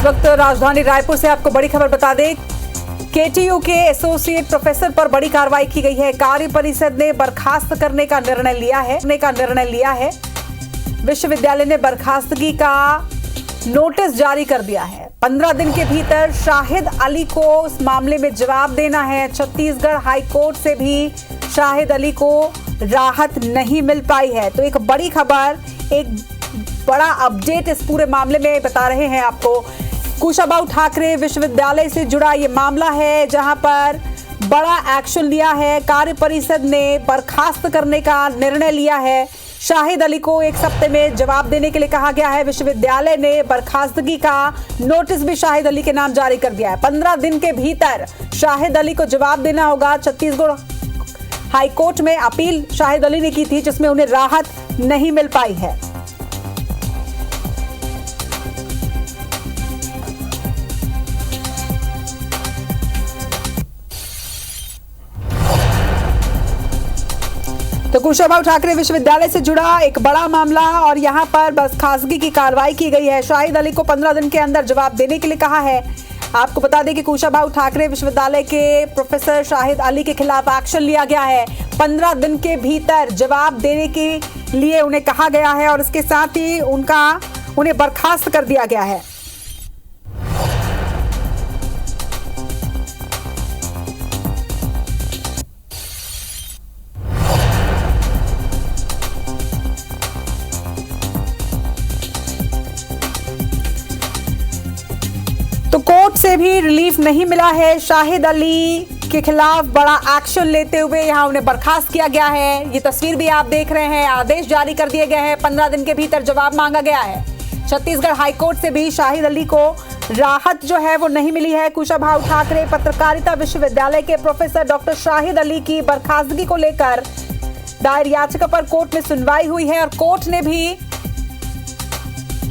वक्त राजधानी रायपुर से आपको बड़ी खबर बता दें, केटीयू के एसोसिएट प्रोफेसर पर बड़ी कार्रवाई की गई है। कार्य परिषद ने बर्खास्त करने का निर्णय लिया है। विश्वविद्यालय ने बर्खास्तगी का नोटिस जारी कर दिया है। 15 दिन के भीतर शाहिद अली को इस मामले में जवाब देना है। छत्तीसगढ़ हाईकोर्ट से भी शाहिद अली को राहत नहीं मिल पाई है। तो एक बड़ी खबर, एक बड़ा अपडेट इस पूरे मामले में बता रहे हैं आपको। कुशाभाऊ ठाकरे विश्वविद्यालय से जुड़ा ये मामला है, जहां पर बड़ा एक्शन लिया है। कार्य परिषद ने बर्खास्त करने का निर्णय लिया है। शाहिद अली को एक हफ्ते में जवाब देने के लिए कहा गया है। विश्वविद्यालय ने बर्खास्तगी का नोटिस भी शाहिद अली के नाम जारी कर दिया है। 15 दिन के भीतर शाहिद अली को जवाब देना होगा। छत्तीसगढ़ हाईकोर्ट में अपील शाहिद अली ने की थी, जिसमें उन्हें राहत नहीं मिल पाई है। तो कुशाभाऊ ठाकरे विश्वविद्यालय से जुड़ा एक बड़ा मामला और यहां पर बर्खास्तगी की कार्रवाई की गई है। शाहिद अली को 15 दिन के अंदर जवाब देने के लिए कहा है। आपको बता दें कि कुशाभाऊ ठाकरे विश्वविद्यालय के प्रोफेसर शाहिद अली के खिलाफ एक्शन लिया गया है। 15 दिन के भीतर जवाब देने के लिए उन्हें कहा गया है और इसके साथ ही उन्हें बर्खास्त कर दिया गया है। तो कोर्ट से भी रिलीफ नहीं मिला है। शाहिद अली के खिलाफ बड़ा एक्शन लेते हुए यहां उन्हें बर्खास्त किया गया है। ये तस्वीर भी आप देख रहे हैं। आदेश जारी कर दिए गए हैं। 15 दिन के भीतर जवाब मांगा गया है। छत्तीसगढ़ हाईकोर्ट से भी शाहिद अली को राहत जो है वो नहीं मिली है। कुशाभाऊ ठाकरे पत्रकारिता विश्वविद्यालय के प्रोफेसर डॉक्टर शाहिद अली की बर्खास्तगी को लेकर दायर याचिका पर कोर्ट में सुनवाई हुई है और कोर्ट ने भी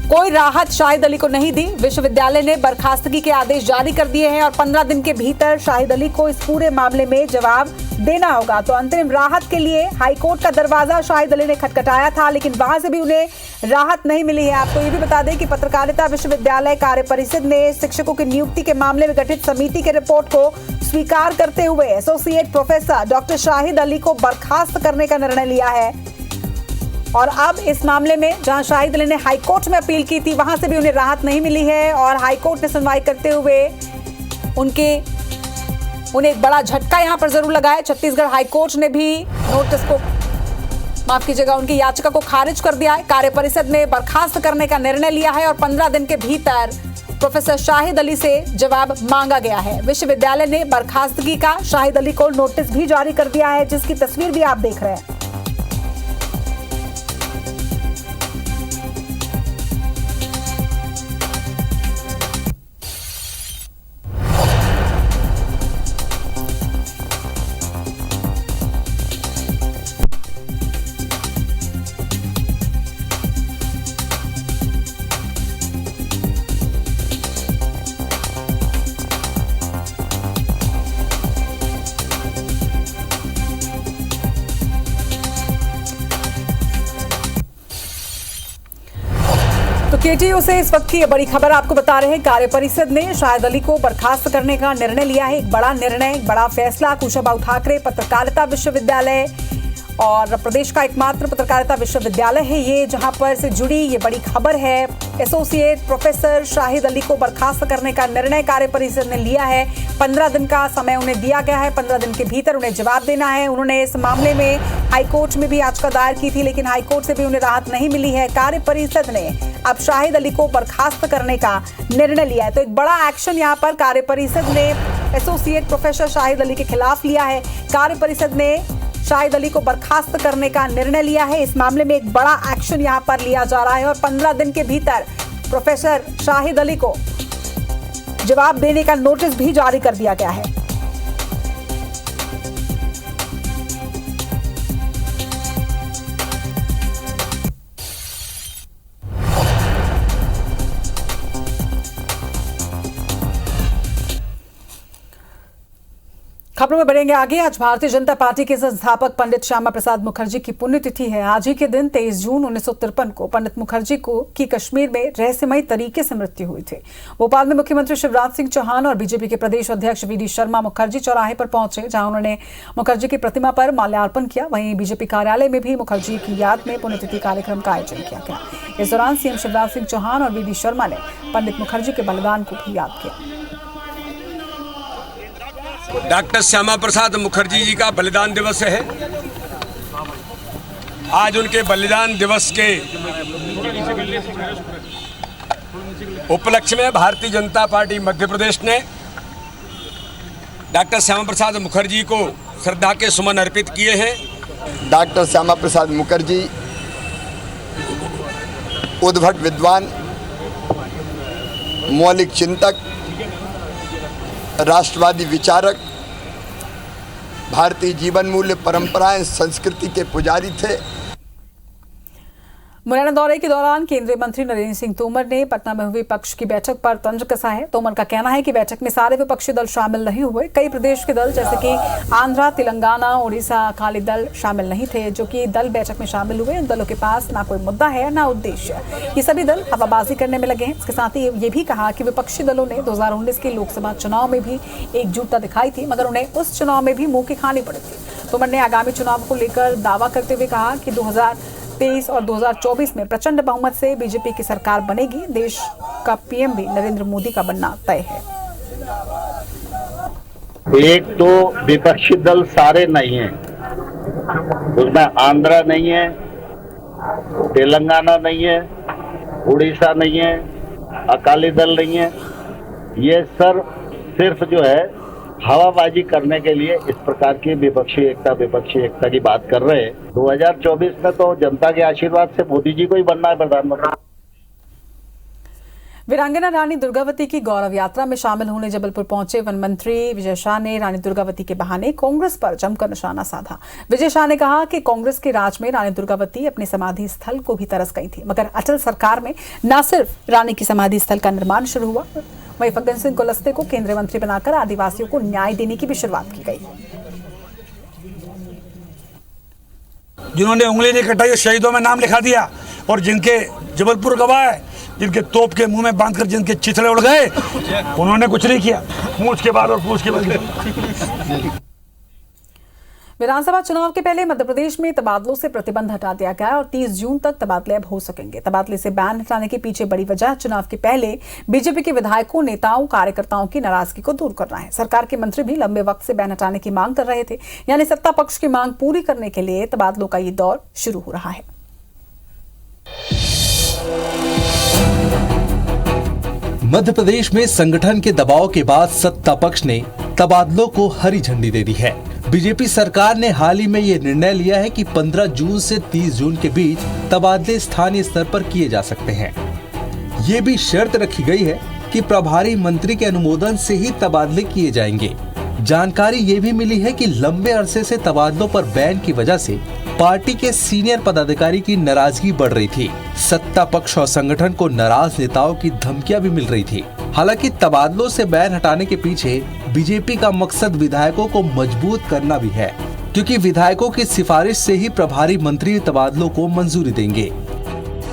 कोई राहत शाहिद अली को नहीं दी। विश्वविद्यालय ने बर्खास्तगी के आदेश जारी कर दिए हैं और 15 दिन के भीतर शाहिद अली को इस पूरे मामले में जवाब देना होगा। तो अंतरिम राहत के लिए हाईकोर्ट का दरवाजा शाहिद अली ने खटखटाया था, लेकिन वहां से भी उन्हें राहत नहीं मिली है। आपको ये भी बता दें कि पत्रकारिता विश्वविद्यालय कार्य परिषद ने शिक्षकों की नियुक्ति के मामले में गठित समिति के रिपोर्ट को स्वीकार करते हुए associate professor doctor Shahid Ali को बर्खास्त करने का निर्णय लिया है। और अब इस मामले में जहां शाहिद अली ने हाईकोर्ट में अपील की थी, वहां से भी उन्हें राहत नहीं मिली है और हाईकोर्ट ने सुनवाई करते हुए उन्हें एक बड़ा झटका यहां पर जरूर लगा है। छत्तीसगढ़ हाईकोर्ट ने भी उनकी याचिका को खारिज कर दिया है। कार्य परिषद ने बर्खास्त करने का निर्णय लिया है और 15 दिन के भीतर प्रोफेसर शाहिद अली से जवाब मांगा गया है। विश्वविद्यालय ने बर्खास्तगी का शाहिद अली को नोटिस भी जारी कर दिया है, जिसकी तस्वीर भी आप देख रहे हैं। तो केटीयू से इस वक्त की ये बड़ी खबर आपको बता रहे हैं। कार्य परिषद ने शाहिद अली को बर्खास्त करने का निर्णय लिया है। एक बड़ा निर्णय, एक बड़ा फैसला। कुशाभाऊ ठाकरे पत्रकारिता विश्वविद्यालय और प्रदेश का एकमात्र पत्रकारिता विश्वविद्यालय है ये, जहां पर से जुड़ी ये बड़ी खबर है। एसोसिएट प्रोफेसर शाहिद अली को बर्खास्त करने का निर्णय कार्य परिषद ने लिया है। 15 दिन का समय उन्हें दिया गया है। 15 दिन के भीतर उन्हें जवाब देना है। उन्होंने इस मामले में हाईकोर्ट में भी याचिका दायर की थी, लेकिन हाईकोर्ट से भी उन्हें राहत नहीं मिली है। कार्य परिषद ने अब शाहिद अली को बर्खास्त करने का निर्णय लिया है। तो एक बड़ा एक्शन यहाँ पर कार्य परिषद ने एसोसिएट प्रोफेसर शाहिद अली के खिलाफ लिया है। कार्य परिषद ने शाहिद अली को बर्खास्त करने का निर्णय लिया है। इस मामले में एक बड़ा एक्शन यहाँ पर लिया जा रहा है और 15 दिन के भीतर प्रोफेसर शाहिद अली को जवाब देने का नोटिस भी जारी कर दिया गया है। खबर खबरों में बढ़ेंगे आगे। आज भारतीय जनता पार्टी के संस्थापक पंडित श्यामा प्रसाद मुखर्जी की पुण्यतिथि है। आज ही के दिन 23 जून 1953 को पंडित मुखर्जी की कश्मीर में रहस्यमय तरीके से मृत्यु हुई थी। भोपाल में मुख्यमंत्री शिवराज सिंह चौहान और बीजेपी के प्रदेश अध्यक्ष वी.डी. शर्मा मुखर्जी चौराहे पर पहुंचे, जहां उन्होंने मुखर्जी की प्रतिमा पर माल्यार्पण किया। वहीं बीजेपी कार्यालय में भी मुखर्जी की याद में पुण्यतिथि कार्यक्रम का आयोजन किया गया। इस दौरान सीएम शिवराज सिंह चौहान और वी.डी. शर्मा ने पंडित मुखर्जी के बलिदान को भी याद किया। डॉक्टर श्यामा प्रसाद मुखर्जी जी का बलिदान दिवस है। आज उनके बलिदान दिवस के उपलक्ष्य में भारतीय जनता पार्टी मध्य प्रदेश ने डॉक्टर श्यामा प्रसाद मुखर्जी को श्रद्धा के सुमन अर्पित किए हैं। डॉक्टर श्यामा प्रसाद मुखर्जी उद्भट विद्वान, मौलिक चिंतक, राष्ट्रवादी विचारक, भारतीय जीवन मूल्य परंपराएं संस्कृति के पुजारी थे। मुरैना दौरे के दौरान केंद्रीय मंत्री नरेंद्र सिंह तोमर ने पटना में हुई विपक्ष की बैठक पर तंज कसा है। तोमर का कहना है कि बैठक में सारे विपक्षी दल शामिल नहीं हुए। कई प्रदेश के दल जैसे कि आंध्रा, तेलंगाना, उड़ीसा अकाली दल शामिल नहीं थे। जो कि दल बैठक में शामिल हुए, उन दलों के पास ना कोई मुद्दा है ना उद्देश्य। ये सभी दल हवाबाजी करने में लगे हैं। इसके साथ ही ये भी कहा कि विपक्षी दलों ने 2019 के लोकसभा चुनाव में भी एकजुटता दिखाई थी, मगर उन्हें उस चुनाव में भी मुंह की खानी पड़ी थी। तोमर ने आगामी चुनाव को लेकर दावा करते हुए कहा कि 2023 और 2024 में प्रचंड बहुमत से बीजेपी की सरकार बनेगी। देश का पीएम भी नरेंद्र मोदी का बनना तय है। एक तो विपक्षी दल सारे नहीं हैं, उसमें आंध्रा नहीं है, तेलंगाना नहीं है, उड़ीसा नहीं है, अकाली दल नहीं है। ये सिर्फ जो है हवाबाजी करने के लिए इस प्रकार की विपक्षी एकता की बात कर रहे हैं। 2024 में तो जनता के आशीर्वाद से मोदी जी को ही बनना है प्रधानमंत्री। वीरांगना रानी दुर्गावती की गौरव यात्रा में शामिल होने जबलपुर पहुंचे वन मंत्री विजय शाह ने रानी दुर्गावती के बहाने कांग्रेस पर जमकर निशाना साधा। विजय शाह ने कहा कि कांग्रेस के राज में रानी दुर्गावती अपने समाधि स्थल को भी तरस गई थी, मगर अटल सरकार में न सिर्फ रानी की समाधि स्थल का निर्माण शुरू हुआ, वहीं फग्गन सिंह कुलस्ते को केंद्रीय मंत्री बनाकर आदिवासियों को न्याय देने की भी शुरुआत की गई। जिन्होंने उंगली नहीं कटाई शहीदों में नाम लिखा दिया, और जिनके जबलपुर गवाह है, जिनके तोप के मुंह में बांधकर जिनके चिथड़े उड़ गए, उन्होंने कुछ नहीं किया। मूछ के बाद और पूछ के बाद। विधानसभा चुनाव के पहले मध्य प्रदेश में तबादलों से प्रतिबंध हटा दिया गया और 30 जून तक तबादले अब हो सकेंगे। तबादले से बैन हटाने के पीछे बड़ी वजह चुनाव के पहले बीजेपी के विधायकों, नेताओं, कार्यकर्ताओं की नाराजगी को दूर करना है। सरकार के मंत्री भी लंबे वक्त से बैन हटाने की मांग कर रहे थे, यानी सत्ता पक्ष की मांग पूरी करने के लिए तबादलों का ये दौर शुरू हो रहा है। मध्य प्रदेश में संगठन के दबाव के बाद सत्ता पक्ष ने तबादलों को हरी झंडी दे दी है। बीजेपी सरकार ने हाल ही में ये निर्णय लिया है कि 15 जून से 30 जून के बीच तबादले स्थानीय स्तर पर किए जा सकते हैं। ये भी शर्त रखी गई है कि प्रभारी मंत्री के अनुमोदन से ही तबादले किए जाएंगे। जानकारी ये भी मिली है कि लंबे अरसे से तबादलों पर बैन की वजह से पार्टी के सीनियर पदाधिकारी की नाराजगी बढ़ रही थी। सत्ता पक्ष और संगठन को नाराज नेताओं की धमकियां भी मिल रही थी। हालांकि तबादलों से बैन हटाने के पीछे बीजेपी का मकसद विधायकों को मजबूत करना भी है, क्योंकि विधायकों की सिफारिश से ही प्रभारी मंत्री तबादलों को मंजूरी देंगे।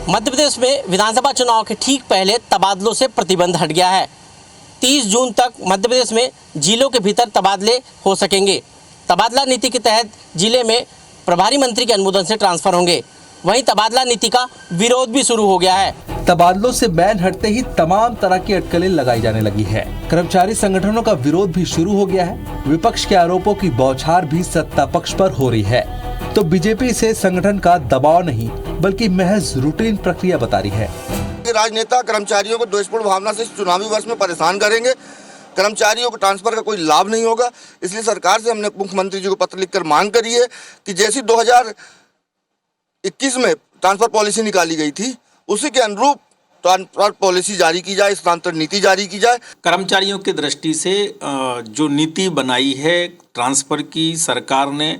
मध्य प्रदेश में विधानसभा चुनाव के ठीक पहले तबादलों से प्रतिबंध हट गया है। 30 जून तक मध्य प्रदेश में जिलों के भीतर तबादले हो सकेंगे। तबादला नीति के तहत जिले में प्रभारी मंत्री के अनुमोदन से ट्रांसफर होंगे। वहीं तबादला नीति का विरोध भी शुरू हो गया है। तबादलों से बैन हटते ही तमाम तरह की अटकलें लगाई जाने लगी है। कर्मचारी संगठनों का विरोध भी शुरू हो गया है। विपक्ष के आरोपों की बौछार भी सत्ता पक्ष पर हो रही है। तो बीजेपी से संगठन का दबाव नहीं बल्कि महज रूटीन प्रक्रिया बता रही है। राजनेता कर्मचारियों को द्वेषपूर्ण भावना से चुनावी वर्ष में परेशान करेंगे। कर्मचारियों को ट्रांसफर का कोई लाभ नहीं होगा। इसलिए सरकार से हमने मुख्यमंत्री जी को पत्र लिखकर मांग करी है कि जैसी 2021 में ट्रांसफर पॉलिसी निकाली गई थी, उसी के अनुरूप ट्रांसफर पॉलिसी जारी की जाए, स्थानांतरण नीति जारी की जाए। कर्मचारियों की दृष्टि से जो नीति बनाई है ट्रांसफर की सरकार ने,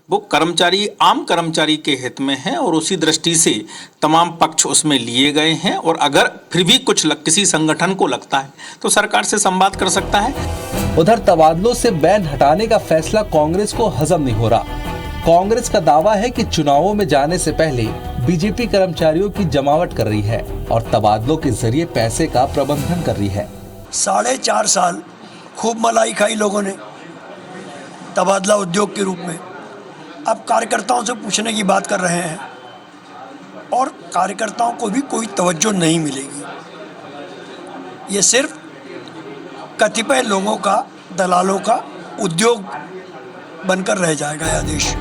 वो कर्मचारी आम कर्मचारी के हित में है और उसी दृष्टि से तमाम पक्ष उसमें लिए गए हैं। और अगर फिर भी किसी संगठन को लगता है तो सरकार से संवाद कर सकता है। उधर तबादलों से बैन हटाने का फैसला कांग्रेस को हजम नहीं हो रहा। कांग्रेस का दावा है कि चुनावों में जाने से पहले बीजेपी कर्मचारियों की जमावट कर रही है और तबादलों के जरिए पैसे का प्रबंधन कर रही है। 4.5 साल खूब मलाई खाई लोगों ने तबादला उद्योग के रूप में। अब कार्यकर्ताओं से पूछने की बात कर रहे हैं और कार्यकर्ताओं को भी कोई तवज्जो नहीं मिलेगी। ये सिर्फ कतिपय लोगों का, दलालों का उद्योग बनकर रह जाएगा यह देश।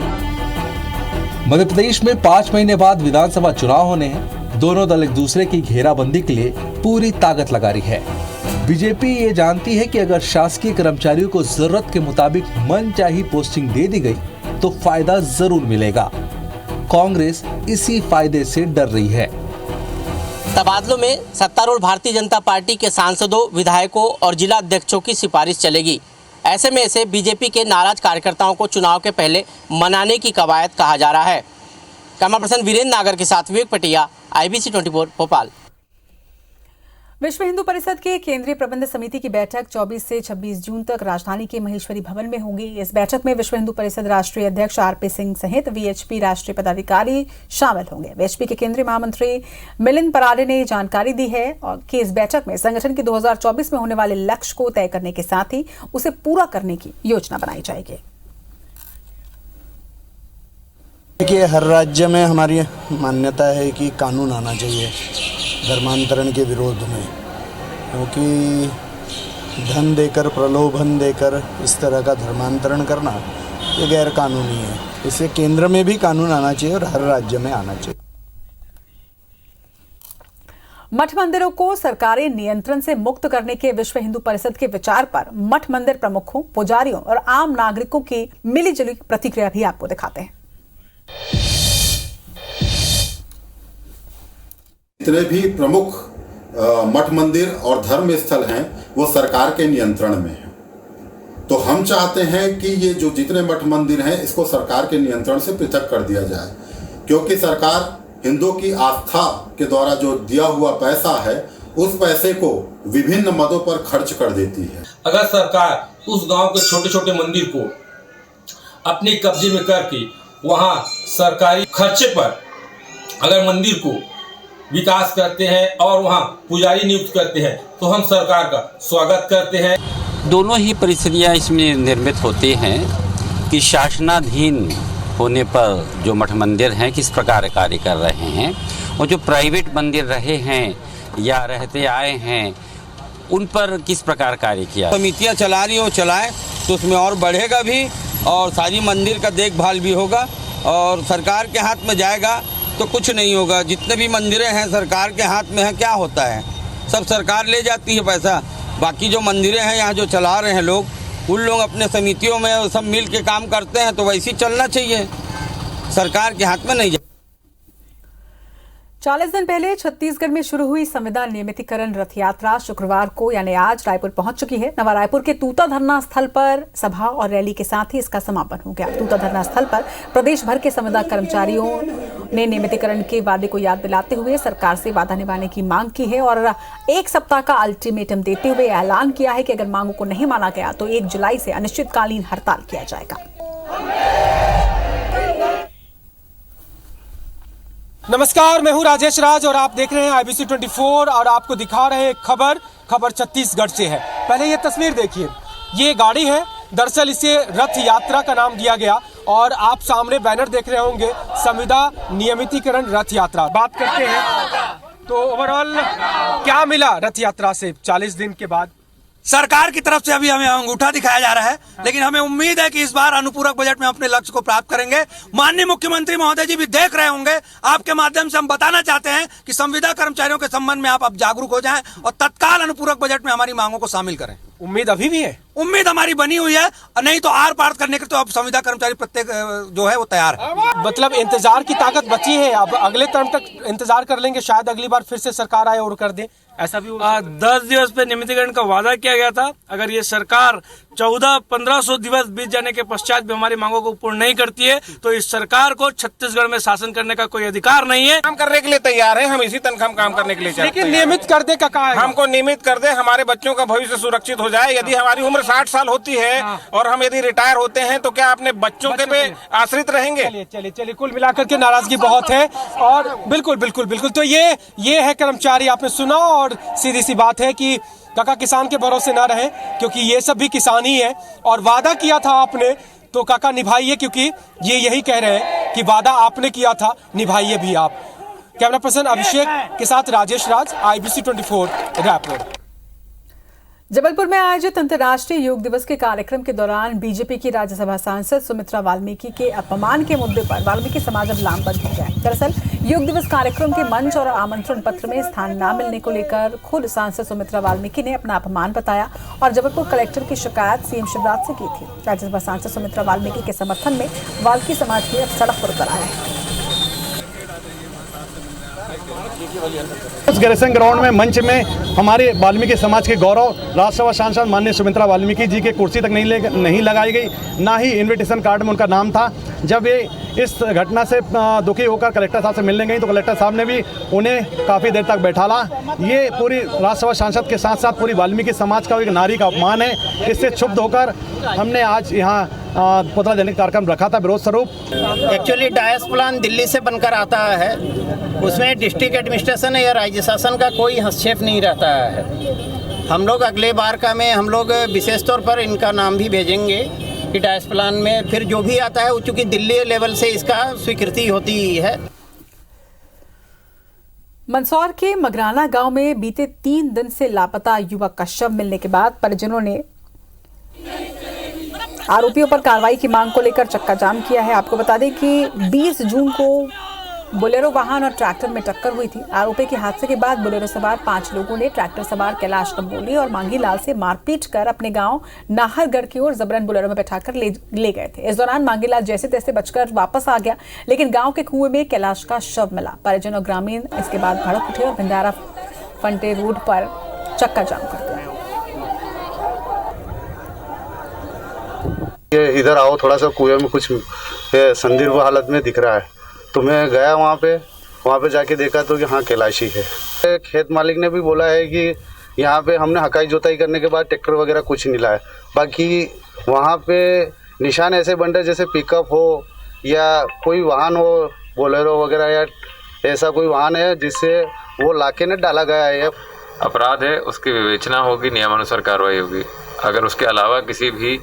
मध्य प्रदेश में 5 महीने बाद विधानसभा चुनाव होने हैं। दोनों दल एक दूसरे की घेराबंदी के लिए पूरी ताकत लगा रही है। बीजेपी ये जानती है कि अगर शासकीय कर्मचारियों को जरूरत के मुताबिक मनचाही पोस्टिंग दे दी गई तो फायदा जरूर मिलेगा। कांग्रेस इसी फायदे से डर रही है। तबादलों में सत्तारूढ़ भारतीय जनता पार्टी के सांसदों, विधायकों और जिला अध्यक्षों की सिफारिश चलेगी। ऐसे में इसे बीजेपी के नाराज कार्यकर्ताओं को चुनाव के पहले मनाने की कवायद कहा जा रहा है। कैमरा पर्सन वीरेंद्र नागर के साथ विवेक पटिया, IBC 24 भोपाल। विश्व हिंदू परिषद के केंद्रीय प्रबंध समिति की बैठक 24 से 26 जून तक राजधानी के महेश्वरी भवन में होगी। इस बैठक में विश्व हिंदू परिषद राष्ट्रीय अध्यक्ष RP सिंह सहित VHP राष्ट्रीय पदाधिकारी शामिल होंगे। VHP के केंद्रीय महामंत्री मिलिंद पराडे ने जानकारी दी है कि इस बैठक में संगठन के 2024 में होने वाले लक्ष्य को तय करने के साथ ही उसे पूरा करने की योजना बनाई जाएगी। देखिए, हर राज्य में हमारी मान्यता है कि कानून आना चाहिए धर्मांतरण के विरोध में, क्योंकि धन देकर, प्रलोभन देकर इस तरह का धर्मांतरण करना ये गैर कानूनी है। इससे केंद्र में भी कानून आना चाहिए और हर राज्य में आना चाहिए। मठ मंदिरों को सरकारी नियंत्रण से मुक्त करने के विश्व हिंदू परिषद के विचार पर मठ मंदिर प्रमुखों, पुजारियों और आम नागरिकों की मिलीजुली प्रतिक्रिया भी आपको दिखाते हैं। जितने भी प्रमुख मठ मंदिर और धर्म स्थल हैं वो सरकार के नियंत्रण में हैं। तो हम चाहते हैं कि ये जो जितने मठ मंदिर हैं इसको सरकार के नियंत्रण से पृथक कर दिया जाए, क्योंकि सरकार हिंदुओं की आस्था के द्वारा जो दिया हुआ पैसा है उस पैसे को विभिन्न मदों पर खर्च कर देती है। अगर सरकार उस गांव के छोटे छोटे मंदिर को अपने कब्जे में करके वहां सरकारी खर्चे पर अगर मंदिर को विकास करते हैं और वहां पुजारी नियुक्त करते हैं तो हम सरकार का स्वागत करते हैं। दोनों ही परिस्थितियां इसमें निर्मित होती हैं कि शासनाधीन होने पर जो मठ मंदिर हैं किस प्रकार कार्य कर रहे हैं और जो प्राइवेट मंदिर रहे हैं या रहते आए हैं उन पर किस प्रकार कार्य किया। समितियाँ चला रही हो, चलाएं तो उसमें और बढ़ेगा भी और सारी मंदिर का देखभाल भी होगा और सरकार के हाथ में जाएगा तो कुछ नहीं होगा। जितने भी मंदिरें हैं सरकार के हाथ में है, क्या होता है, सब सरकार ले जाती है पैसा। बाकी जो मंदिरें हैं यहाँ जो चला रहे हैं लोग, उन लोग अपने समितियों में सब मिल के काम करते हैं तो वैसे ही चलना चाहिए, सरकार के हाथ में नहीं। 40 दिन पहले छत्तीसगढ़ में शुरू हुई संविधान नियमितीकरण रथ यात्रा शुक्रवार को यानी आज रायपुर पहुंच चुकी है। नवा रायपुर के तूता धरना स्थल पर सभा और रैली के साथ ही इसका समापन हो गया। तूता धरना स्थल पर प्रदेश भर के संविदा कर्मचारियों ने नियमितीकरण के वादे को याद दिलाते हुए सरकार से वादा निभाने की मांग की है और 1 सप्ताह का अल्टीमेटम देते हुए ऐलान किया है कि अगर मांगों को नहीं माना गया तो 1 जुलाई से अनिश्चितकालीन हड़ताल किया जाएगा। नमस्कार, मैं हूं राजेश राज और आप देख रहे हैं IBC 24 और आपको दिखा रहे हैं खबर छत्तीसगढ़ से है। पहले ये तस्वीर देखिए, ये गाड़ी है, दरअसल इसे रथ यात्रा का नाम दिया गया और आप सामने बैनर देख रहे होंगे संविदा नियमितीकरण रथ यात्रा। बात करते हैं तो ओवरऑल क्या मिला रथ यात्रा से 40 दिन के बाद। सरकार की तरफ से अभी हमें अंगूठा दिखाया जा रहा है, लेकिन हमें उम्मीद है कि इस बार अनुपूरक बजट में अपने लक्ष्य को प्राप्त करेंगे। माननीय मुख्यमंत्री महोदय जी भी देख रहे होंगे, आपके माध्यम से हम बताना चाहते हैं कि संविदा कर्मचारियों के संबंध में आप अब जागरूक हो जाएं और तत्काल अनुपूरक बजट में हमारी मांगों को शामिल करें। उम्मीद अभी भी है, उम्मीद हमारी बनी हुई है, नहीं तो आर पार करने के तो अब संविदा कर्मचारी प्रत्येक जो है वो तैयार है। मतलब इंतजार की ताकत बची है, अब अगले टर्म तक इंतजार कर लेंगे, शायद अगली बार फिर से सरकार आए और कर दे, ऐसा भी 10 दिवस पे नियमितीकरण का वादा किया गया था। अगर ये सरकार 1400-1500 दिवस बीत जाने के पश्चात भी हमारी मांगों को पूर्ण नहीं करती है तो इस सरकार को छत्तीसगढ़ में शासन करने का कोई अधिकार नहीं है। काम करने के लिए तैयार है, हम इसी तनख्वाह में काम करने के लिए लेकिन नियमित कर दे का कहा है? हमको नियमित कर दे, हमारे बच्चों का भविष्य सुरक्षित हो जाए। यदि हमारी उम्र 60 साल होती है और हम यदि रिटायर होते हैं तो क्या अपने बच्चों के पे आश्रित रहेंगे? चलिए कुल मिलाकर के नाराजगी बहुत है और बिल्कुल तो ये है कर्मचारी, आपने सुना। और सीधी सी बात है कि काका किसान के भरोसे ना रहे, क्योंकि ये सब भी किसान ही है और वादा किया था आपने तो काका निभाइए, क्योंकि ये यही कह रहे हैं कि वादा आपने किया था, निभाइए भी आप। कैमरा पर्सन अभिषेक के साथ राजेश राज, IBC 24 रायपुर। जबलपुर में आयोजित अंतर्राष्ट्रीय योग दिवस के कार्यक्रम के दौरान बीजेपी की राज्यसभा सांसद सुमित्रा वाल्मीकि के अपमान के मुद्दे पर वाल्मीकि समाज अब लामबंद हो गया है। दरअसल योग दिवस कार्यक्रम के मंच और आमंत्रण पत्र में स्थान न मिलने को लेकर खुद सांसद सुमित्रा वाल्मीकि ने अपना अपमान बताया और जबलपुर कलेक्टर की शिकायत CM शिवराज से की थी। राज्यसभा सांसद सुमित्रा वाल्मीकि के समर्थन में वाल्मीकि समाज भी अब सड़क पर उतर आया है। उस गैरसन ग्राउंड में मंच में हमारे वाल्मीकि समाज के गौरव राज्यसभा सांसद माननीय सुमित्रा वाल्मीकि जी के कुर्सी तक नहीं लगाई गई, ना ही इनविटेशन कार्ड में उनका नाम था। जब ये इस घटना से दुखी होकर कलेक्टर साहब से मिलने गई तो कलेक्टर साहब ने भी उन्हें काफ़ी देर तक बैठाला। ये पूरी राज्यसभा सांसद के साथ साथ पूरी वाल्मीकि समाज का एक नारी का अपमान है। इससे क्षुब्ध होकर हमने आज यहाँ पुतला जलाने का कार्यक्रम रखा था विरोध स्वरूप। एक्चुअली डायस प्लान दिल्ली से बनकर आता है, उसमें डिस्ट्रिक्ट एडमिनिस्ट्रेशन या राज्य शासन का कोई हस्तक्षेप नहीं रहता है। हम लोग अगले बार का में हम लोग विशेष तौर पर इनका नाम भी भेजेंगे कि डायस प्लान में फिर जो भी आता है चूँकि दिल्ली लेवल से इसका स्वीकृति होती है। मंदसौर के मगराना गांव में बीते 3 दिन से लापता युवक का शव मिलने के बाद परिजनों ने आरोपियों पर कार्रवाई की मांग को लेकर चक्का जाम किया है। आपको बता दें कि 20 जून को बोलेरो वाहन और ट्रैक्टर में टक्कर हुई थी। आरोपी के हादसे के बाद बोलेरो सवार 5 लोगों ने ट्रैक्टर सवार कैलाश तंबोली और मांगीलाल से मारपीट कर अपने गांव नाहरगढ़ की ओर जबरन बोलेरो में बैठाकर ले गए थे। इस दौरान मांगीलाल जैसे तैसे बचकर वापस आ गया, लेकिन गांव के कुएं में कैलाश का शव मिला। परिजन और ग्रामीण इसके बाद भड़क उठे और भंडारा फंटे रोड पर चक्का जाम कर दिया। इधर आओ, थोड़ा सा कुएं में कुछ संदिग्ध हालत में दिख रहा है। तो मैं गया वहाँ पे जाके देखा तो हाँ कैलाशी है। खेत मालिक ने भी बोला है कि यहाँ पे हमने हकाई जोताई करने के बाद ट्रैक्टर वगैरह कुछ नहीं लाया। बाकी वहाँ पे निशान ऐसे बन रहे जैसे पिकअप हो या कोई वाहन हो, बोलेरो वगैरह या ऐसा कोई वाहन है जिससे वो लाके ने डाला गया है। अपराध है, उसकी विवेचना होगी, नियमानुसार कार्रवाई होगी। अगर उसके अलावा किसी भी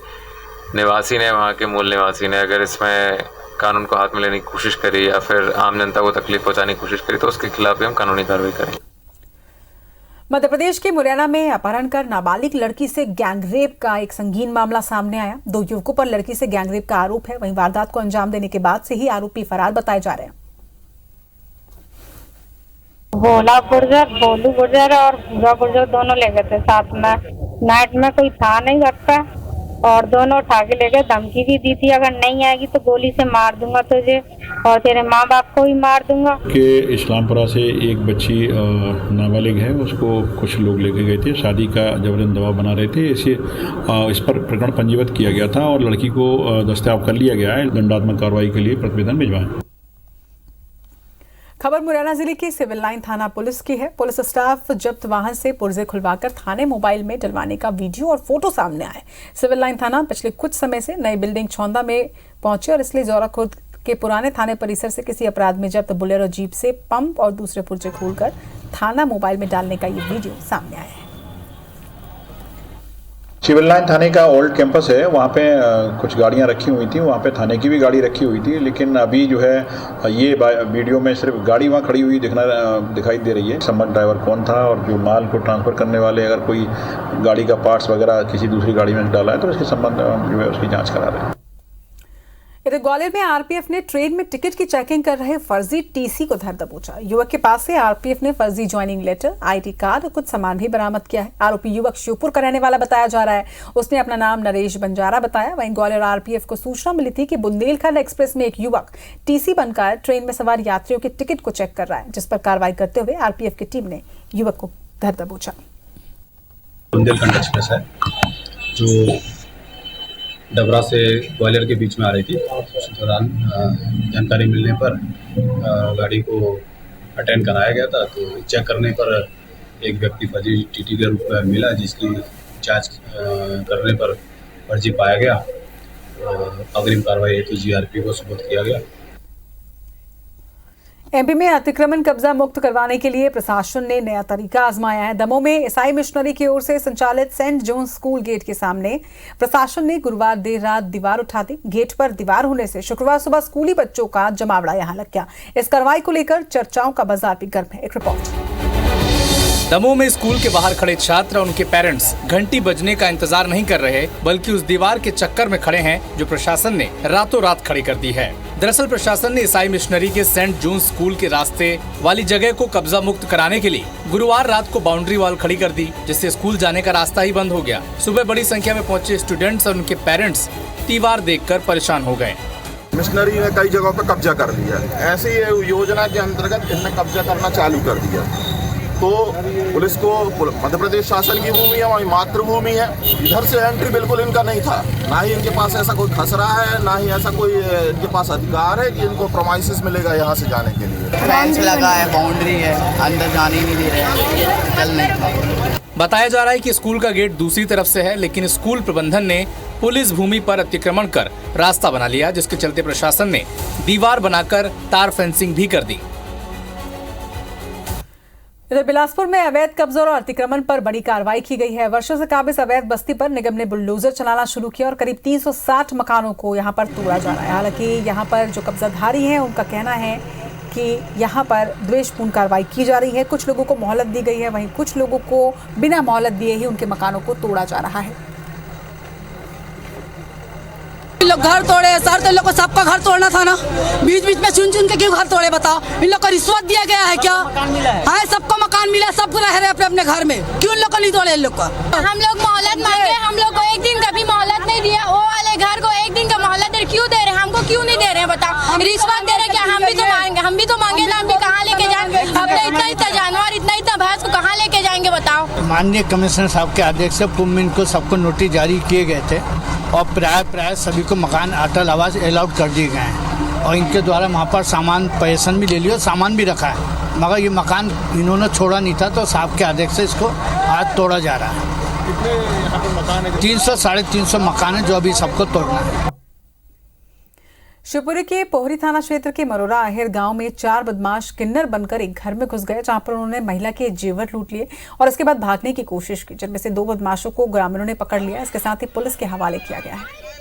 निवासी ने, वहाँ के मूल निवासी ने अगर इसमें कानून को हाथ में लेने की कोशिश करी या फिर आम जनता को तकलीफ पहुंचाने की कोशिश करी तो उसके खिलाफ भी हम कानूनी कार्रवाई करेंगे। मध्य प्रदेश के मुरैना में अपहरण कर नाबालिग लड़की से गैंगरेप का एक संगीन मामला सामने आया। 2 युवकों पर लड़की से गैंगरेप का आरोप है। वहीं वारदात को अंजाम देने के बाद से ही आरोपी फरार बताए जा रहे हैं। भोला गुर्जर और भूरा गुर्जर दोनों ले गए थे साथ में। नाइट में कोई था नहीं घर पे और दोनों उठा के ले गए। धमकी भी दी थी अगर नहीं आएगी तो गोली से मार दूंगा तुझे और तेरे माँ बाप को भी मार दूंगा। कि इस्लामपुरा से एक बच्ची नाबालिग है, उसको कुछ लोग लेके गए थे, शादी का जबरन दबाव बना रहे थे। इस पर प्रकरण पंजीबद्ध किया गया था और लड़की को दस्तयाब कर लिया गया है। दंडात्मक कार्रवाई के लिए प्रतिवेदन भिजवाएं। खबर मुरैना जिले की सिविल लाइन थाना पुलिस की है। पुलिस स्टाफ जब्त वाहन से पुर्जे खुलवाकर थाने मोबाइल में डलवाने का वीडियो और फोटो सामने आए। सिविल लाइन थाना पिछले कुछ समय से नई बिल्डिंग छौंदा में पहुंचे और इसलिए जौरा खुर्द के पुराने थाने परिसर से किसी अपराध में जब्त बोलेरो जीप से पंप और दूसरे पुर्जे खोलकर थाना मोबाइल में डालने का ये वीडियो सामने आया है। सिविल लाइन थाने का ओल्ड कैंपस है, वहाँ पे कुछ गाड़ियाँ रखी हुई थी, वहाँ पे थाने की भी गाड़ी रखी हुई थी। लेकिन अभी जो है ये वीडियो में सिर्फ गाड़ी वहाँ खड़ी हुई दिखाई दे रही है। संबंध ड्राइवर कौन था और जो माल को ट्रांसफ़र करने वाले अगर कोई गाड़ी का पार्ट्स वगैरह किसी दूसरी गाड़ी में डाला है तो इसके संबंध जो है उसकी जाँच करा रहे हैं। इधर ग्वालियर में आरपीएफ ने ट्रेन में टिकट की चेकिंग कर रहे फर्जी टीसी को धर दबोचा। युवक के पास से आरपीएफ ने फर्जी ज्वाइनिंग लेटर, आईडी कार्ड और कुछ सामान भी बरामद किया है। आरोपी युवक शिवपुर का रहने वाला बताया जा रहा है। उसने अपना नाम नरेश बंजारा बताया। वहीं ग्वालियर आरपीएफ को सूचना मिली थी कि बुंदेलखंड एक्सप्रेस में एक युवक टीसी बनकर ट्रेन में सवार यात्रियों के टिकट को चेक कर रहा है, जिस पर कार्रवाई करते हुए आरपीएफ की टीम ने युवक को धर दबोचा। बुंदेलखंड एक्सप्रेस है जो डबरा से ग्वालियर के बीच में आ रही थी। उस दौरान जानकारी मिलने पर गाड़ी को अटेंड कराया गया था, तो चेक करने पर एक व्यक्ति फर्जी टीटी के रूप में मिला, जिसकी जांच करने पर फर्जी पाया गया। अग्रिम कार्रवाई हेतु जीआरपी को सुपुर्द किया गया। एमपी में अतिक्रमण कब्जा मुक्त करवाने के लिए प्रशासन ने नया तरीका आजमाया है। दमोह में ईसाई मिशनरी की ओर से संचालित सेंट जॉन स्कूल गेट के सामने प्रशासन ने गुरुवार देर रात दीवार उठा दी। गेट पर दीवार होने से शुक्रवार सुबह स्कूली बच्चों का जमावड़ा यहां लग गया। इस कार्रवाई को लेकर चर्चाओं का बाजार भी गर्म है। एक रिपोर्ट। दमोह में स्कूल के बाहर खड़े छात्र और उनके पेरेंट्स घंटी बजने का इंतजार नहीं कर रहे, बल्कि उस दीवार के चक्कर में खड़े हैं जो प्रशासन ने रातों रात खड़ी कर दी है। दरअसल प्रशासन ने ईसाई मिशनरी के सेंट जॉन स्कूल के रास्ते वाली जगह को कब्जा मुक्त कराने के लिए गुरुवार रात को बाउंड्री वॉल खड़ी कर दी, जिससे स्कूल जाने का रास्ता ही बंद हो गया। सुबह बड़ी संख्या में पहुंचे स्टूडेंट्स और उनके पेरेंट्स दीवार देखकर परेशान हो गए। मिशनरी ने कई जगहों पर कब्जा कर लिया है। ऐसी योजना के अंतर्गत इनने कब्जा करना चालू कर दिया। तो पुलिस को मध्य प्रदेश शासन की भूमि है, वही मातृभूमि है। इधर से एंट्री बिल्कुल इनका नहीं था, ना ही इनके पास ऐसा कोई खसरा है, ना ही ऐसा कोई इनके पास अधिकार है कि इनको प्रोमाइसिस मिलेगा यहाँ से जाने के लिए। फेंस लगा है, बाउंड्री है, अंदर जाने नहीं दे रहे, चल नहीं। बताया जा रहा है कि स्कूल का गेट दूसरी तरफ से है, लेकिन स्कूल प्रबंधन ने पुलिस भूमि पर अतिक्रमण कर रास्ता बना लिया, जिसके चलते प्रशासन ने दीवार बनाकर तार फेंसिंग भी कर दी। इधर बिलासपुर में अवैध कब्जा और अतिक्रमण पर बड़ी कार्रवाई की गई है। वर्षों से काबिज अवैध बस्ती पर निगम ने बुलडोजर चलाना शुरू किया और करीब 360 मकानों को यहां पर तोड़ा जा रहा है। हालांकि यहां पर जो कब्जाधारी हैं उनका कहना है कि यहां पर द्वेषपूर्ण कार्रवाई की जा रही है। कुछ लोगों को मोहलत दी गई है, वहीं कुछ लोगों को बिना मोहलत दिए ही उनके मकानों को तोड़ा जा रहा है। लोग घर तोड़े सर, तो इन लोग को सबका घर तोड़ना था ना। बीच बीच में चुन चुन के क्यों घर तोड़े बताओ? इन लोग को रिश्वत दिया गया है क्या? हाँ, सबको मकान मिला, सब रह रहे अपने अपने घर में, क्यों इन लोग को नहीं तोड़े? इन लोग को हम लोग मोहलत मांगे, हम लोग को एक दिन का भी मोहलत नहीं दिया। वो वाले घर को एक दिन का मोहलत दे, क्यों दे रहे हैं? हमको क्यों नहीं दे रहे हैं बताओ? रिश्वत दे रहे क्या? हम भी तो मांगे ना, हम भी कहाँ लेके जाएंगे? अपने इतना जानवर, इतना भैंस को कहाँ लेके जाएंगे बताओ? माननीय कमिश्नर साहब के आदेश से पुमिन को सबको नोटिस जारी किए गए थे और प्राय सभी को मकान अटल आवास अलाउड कर दिए गए हैं और इनके द्वारा वहाँ पर सामान पोजीशन भी ले लिया, सामान भी रखा है, मगर ये मकान इन्होंने छोड़ा नहीं था, तो साहब के आदेश से इसको आज तोड़ा जा रहा है। कितने यहाँ पर मकान है? 300 साढ़े 300 मकान है जो अभी सबको तोड़ना है। शिवपुरी के पोहरी थाना क्षेत्र के मरोरा आहेर गांव में 4 बदमाश किन्नर बनकर एक घर में घुस गए, जहां पर उन्होंने महिला के जेवर लूट लिए और इसके बाद भागने की कोशिश की, जिनमें से 2 बदमाशों को ग्रामीणों ने पकड़ लिया। इसके साथ ही पुलिस के हवाले किया गया है।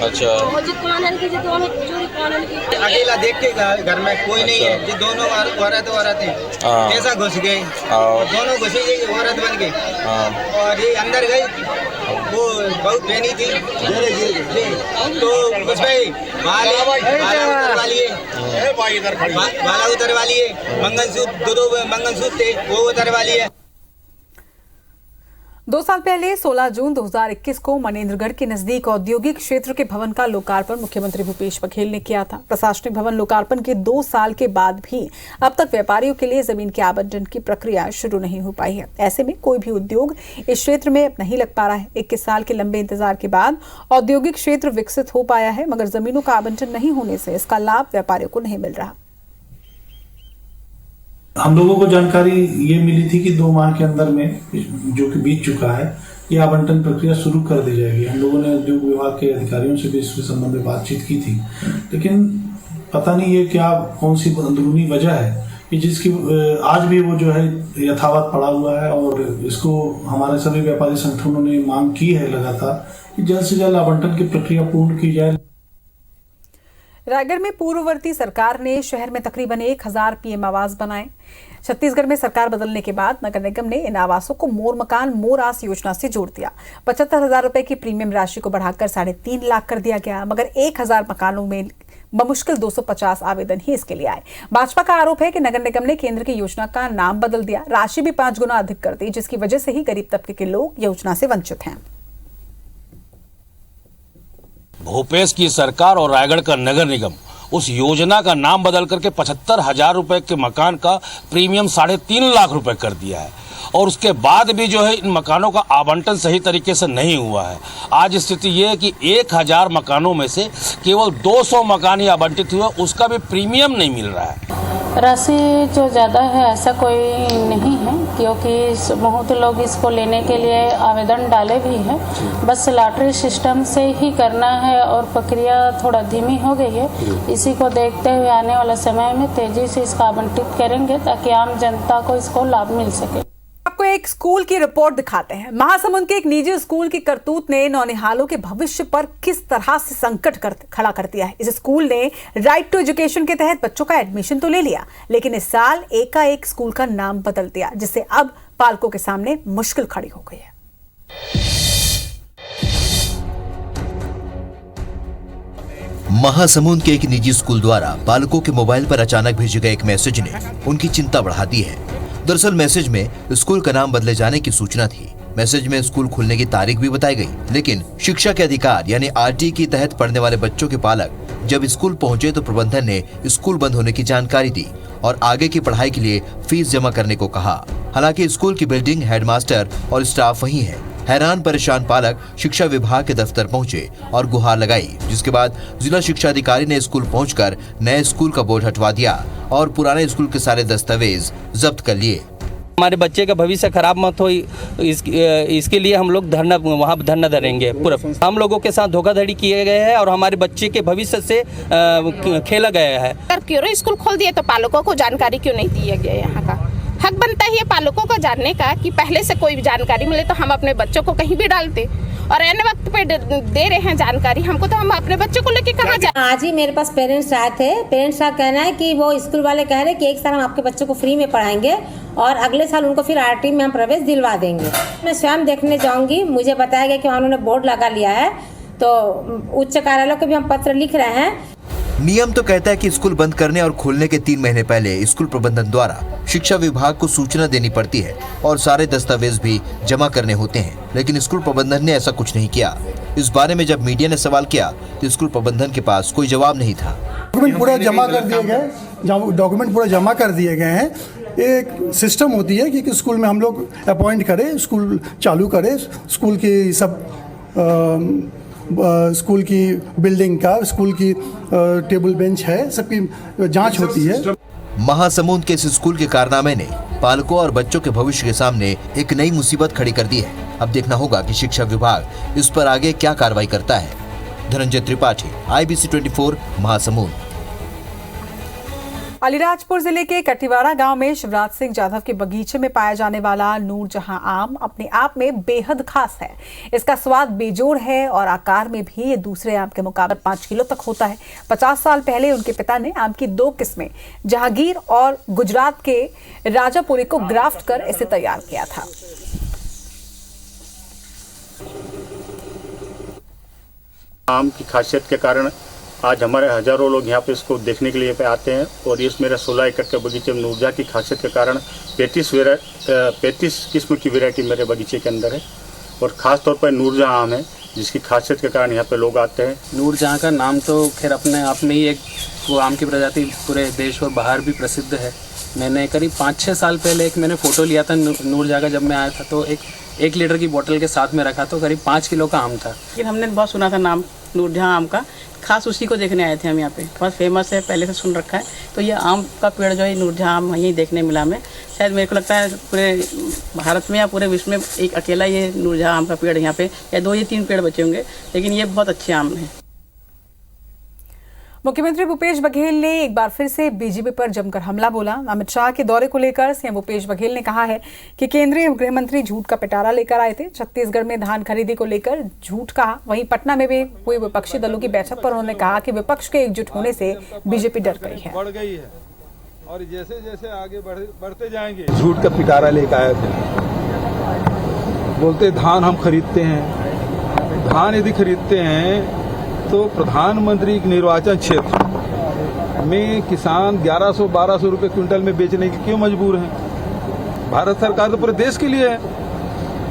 अच्छा, अकेला देख के घर में कोई नहीं है, जो दोनों औरत हैं कैसा घुस गए, दोनों घुसी गई, औरत बन गई और ये अंदर गई, वो बहुत बहनी थी तो कुछ भाई बाला उतरवा लिए, मंगलसूत्र 2 मंगलसूत्र थे वो उतरवा लिए। 2 साल पहले 16 जून 2021 को मनेंद्रगढ़ के नजदीक औद्योगिक क्षेत्र के भवन का लोकार्पण मुख्यमंत्री भूपेश बघेल ने किया था। प्रशासनिक भवन लोकार्पण के 2 साल के बाद भी अब तक व्यापारियों के लिए जमीन के आवंटन की प्रक्रिया शुरू नहीं हो पाई है। ऐसे में कोई भी उद्योग इस क्षेत्र में नहीं लग पा रहा है। 21 साल के लंबे इंतजार के बाद औद्योगिक क्षेत्र विकसित हो पाया है, मगर जमीनों का आवंटन नहीं होने से इसका लाभ व्यापारियों को नहीं मिल रहा। हम लोगों को जानकारी ये मिली थी कि 2 माह के अंदर में, जो कि बीत चुका है, ये आवंटन प्रक्रिया शुरू कर दी जाएगी। हम लोगों ने उद्योग विभाग के अधिकारियों से भी इस संबंध में बातचीत की थी, लेकिन पता नहीं ये क्या कौन सी अंदरूनी वजह है कि जिसकी आज भी वो जो है यथावत पड़ा हुआ है और इसको हमारे सभी व्यापारी संगठनों ने मांग की है लगातार कि जल्द से जल्द आवंटन की प्रक्रिया पूर्ण की जाए। रायगढ़ में पूर्ववर्ती सरकार ने शहर में तकरीबन 1000 पीएम आवास बनाए। छत्तीसगढ़ में सरकार बदलने के बाद नगर निगम ने इन आवासों को मोर मकान मोर आस योजना से जोड़ दिया। 75,000 रुपए की प्रीमियम राशि को बढ़ाकर 3.5 लाख कर दिया गया, मगर 1000 मकानों में बमुश्किल 250 आवेदन ही इसके लिए आए। भाजपा का आरोप है कि नगर निगम ने केंद्र की योजना का नाम बदल दिया, राशि भी 5 गुना अधिक कर दी, जिसकी वजह से ही गरीब तबके के लोग योजना से वंचित हैं। भूपेश की सरकार और रायगढ़ का नगर निगम उस योजना का नाम बदल करके 75,000 रुपए के मकान का प्रीमियम 3.5 लाख रुपए कर दिया है और उसके बाद भी जो है इन मकानों का आवंटन सही तरीके से नहीं हुआ है। आज स्थिति ये है कि 1000 मकानों में से केवल 200 मकान ही आवंटित हुए, उसका भी प्रीमियम नहीं मिल रहा है। राशि जो ज़्यादा है ऐसा कोई नहीं है, क्योंकि बहुत लोग इसको लेने के लिए आवेदन डाले भी हैं। बस लॉटरी सिस्टम से ही करना है और प्रक्रिया थोड़ा धीमी हो गई है। इसी को देखते हुए आने वाले समय में तेजी से इसका आवंटित करेंगे ताकि आम जनता को इसको लाभ मिल सके। आपको एक स्कूल की रिपोर्ट दिखाते हैं। महासमुंद के एक निजी स्कूल की करतूत ने नौनिहालों के भविष्य पर किस तरह से संकट खड़ा कर दिया है। इस स्कूल ने राइट टू एजुकेशन के तहत बच्चों का एडमिशन तो ले लिया, लेकिन इस साल एकाएक स्कूल का नाम बदल दिया, जिससे अब पालकों के सामने मुश्किल खड़ी हो गई है। महासमुंद के एक निजी स्कूल द्वारा पालकों के मोबाइल पर अचानक भेजे गए एक मैसेज ने उनकी चिंता बढ़ा दी है। दरअसल मैसेज में स्कूल का नाम बदले जाने की सूचना थी। मैसेज में स्कूल खुलने की तारीख भी बताई गई, लेकिन शिक्षा के अधिकार यानी आरटी के तहत पढ़ने वाले बच्चों के पालक जब स्कूल पहुंचे तो प्रबंधन ने स्कूल बंद होने की जानकारी दी और आगे की पढ़ाई के लिए फीस जमा करने को कहा। हालांकि स्कूल की बिल्डिंग, हेडमास्टर और स्टाफ वही है। हैरान परेशान पालक शिक्षा विभाग के दफ्तर पहुंचे और गुहार लगाई, जिसके बाद जिला शिक्षा अधिकारी ने स्कूल पहुंचकर नए स्कूल का बोर्ड हटवा दिया और पुराने स्कूल के सारे दस्तावेज जब्त कर लिए। हमारे बच्चे का भविष्य खराब मत हो, इसके लिए हम लोग वहाँ धरना धरेंगे। पूरा हम लोगों के साथ धोखाधड़ी किए गए हैं और हमारे बच्चे के भविष्य से खेला गया है। क्यों स्कूल खोल दिए तो पालकों को जानकारी क्यों नहीं दिया गया? यहाँ का हक बनता है पालकों को जानने का कि पहले से कोई भी जानकारी मिले तो हम अपने बच्चों को कहीं भी डालते, और एन वक्त पे दे रहे हैं जानकारी हमको, तो हम अपने बच्चों को लेके कहाँ जाए? आज ही मेरे पास पेरेंट्स आए थे। पेरेंट्स का कहना है कि वो स्कूल वाले कह रहे हैं कि एक साल हम आपके बच्चों को फ्री में पढ़ाएंगे और अगले साल उनको फिर आरटी में हम प्रवेश दिलवा देंगे। मैं स्वयं देखने जाऊंगी। मुझे बताया गया कि उन्होंने बोर्ड लगा लिया है, तो उच्च कार्यालय को भी हम पत्र लिख रहे हैं। नियम तो कहता है कि स्कूल बंद करने और खोलने के 3 महीने पहले स्कूल प्रबंधन द्वारा शिक्षा विभाग को सूचना देनी पड़ती है और सारे दस्तावेज भी जमा करने होते हैं, लेकिन स्कूल प्रबंधन ने ऐसा कुछ नहीं किया। इस बारे में जब मीडिया ने सवाल किया तो स्कूल प्रबंधन के पास कोई जवाब नहीं था। डॉक्यूमेंट पूरा जमा कर दिए गए हैं। एक सिस्टम होती है कि स्कूल में हम लोग अपॉइंट करें, स्कूल चालू करें, स्कूल की सब स्कूल की बिल्डिंग का, स्कूल की टेबल बेंच है, सबकी जांच होती है। महासमुंद के इस स्कूल के कारनामे ने पालकों और बच्चों के भविष्य के सामने एक नई मुसीबत खड़ी कर दी है। अब देखना होगा कि शिक्षा विभाग इस पर आगे क्या कार्रवाई करता है। धनंजय त्रिपाठी, IBC 24, महासमुंद। अलीराजपुर जिले के कटिवाड़ा गांव में शिवराज सिंह यादव के बगीचे में पाया जाने वाला नूरजहां आम अपने आप में बेहद खास है। इसका स्वाद बेजोड़ है और आकार में भी ये दूसरे आम के मुकाबले 5 किलो तक होता है। 50 साल पहले उनके पिता ने आम की 2 किस्में जहांगीर और गुजरात के राजापुरी को ग्राफ्ट कर इसे तैयार किया था। आम की खासियत के कारण आज हमारे हजारों लोग यहाँ पे इसको देखने के लिए पे आते हैं और इस मेरा 16 एकड़ के बगीचे में नूरजहां की खासियत के कारण 35 किस्म की वैरायटी मेरे बगीचे के अंदर है और ख़ास तौर पर नूरजहां आम है जिसकी खासियत के कारण यहाँ पे लोग आते हैं। नूरजहां का नाम तो खैर अपने आप में ही एक वो आम की प्रजाति पूरे देश और बाहर भी प्रसिद्ध है। मैंने करीब 5-6 साल पहले मैंने फ़ोटो लिया था नूरजहां का, जब मैं आया था तो 1 लीटर की बोतल के साथ में रखा तो करीब 5 किलो का आम था। लेकिन हमने बहुत सुना था नाम नूरजहां आम का, खास उसी को देखने आए थे हम यहाँ पे। बहुत फेमस है, पहले से सुन रखा है। तो ये आम का पेड़ जो है नूरजहां आम यहीं देखने मिला हमें। शायद मेरे को लगता है पूरे भारत में या पूरे विश्व में एक अकेला ये नूरजहां आम का पेड़ यहाँ पे, या 2 या 3 पेड़ बचे होंगे, लेकिन ये बहुत अच्छे आम हैं। मुख्यमंत्री भूपेश बघेल ने एक बार फिर से बीजेपी पर जमकर हमला बोला। अमित शाह के दौरे को लेकर सीएम भूपेश बघेल ने कहा है कि केंद्रीय गृह मंत्री झूठ का पिटारा लेकर आए थे। छत्तीसगढ़ में धान खरीदी को लेकर झूठ कहा। वहीं पटना में भी हुई विपक्षी दलों की बैठक पर उन्होंने कहा कि विपक्ष के एकजुट होने से बीजेपी डर गई है। बढ़ गई है और जैसे जैसे आगे बढ़ते जाएंगे। झूठ का पिटारा लेकर आए थे, बोलते धान हम खरीदते हैं। धान यदि खरीदते हैं तो प्रधानमंत्री निर्वाचन क्षेत्र में किसान 1100-1200 रुपए क्विंटल में बेचने के क्यों मजबूर हैं? भारत सरकार तो पूरे देश के लिए है,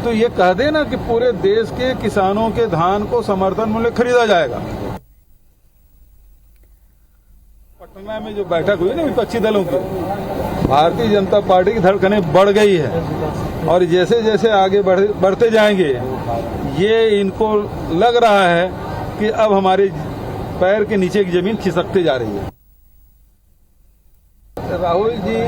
तो ये कह देना कि पूरे देश के किसानों के धान को समर्थन मूल्य खरीदा जाएगा। पटना में जो बैठक हुई ना विपक्षी दलों की, भारतीय जनता पार्टी की धड़कनें बढ़ गई है और जैसे जैसे आगे बढ़ते जाएंगे ये इनको लग रहा है कि अब हमारे पैर के नीचे की जमीन खिसकते जा रही है। राहुल जी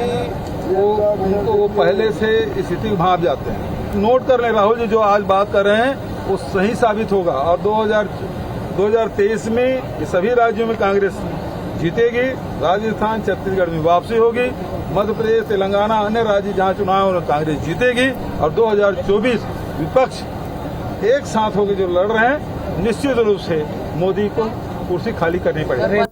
उनको वो पहले से स्थिति भाप जाते हैं। नोट कर लें, राहुल जी जो आज बात कर रहे हैं वो सही साबित होगा और 2023 में ये सभी राज्यों में कांग्रेस जीतेगी। राजस्थान छत्तीसगढ़ में वापसी होगी, मध्य प्रदेश तेलंगाना अन्य राज्य जहां चुनाव में कांग्रेस जीतेगी और 2024 विपक्ष एक साथ होकर जो लड़ रहे हैं निश्चित रूप से मोदी को कुर्सी खाली करनी पड़ेगी।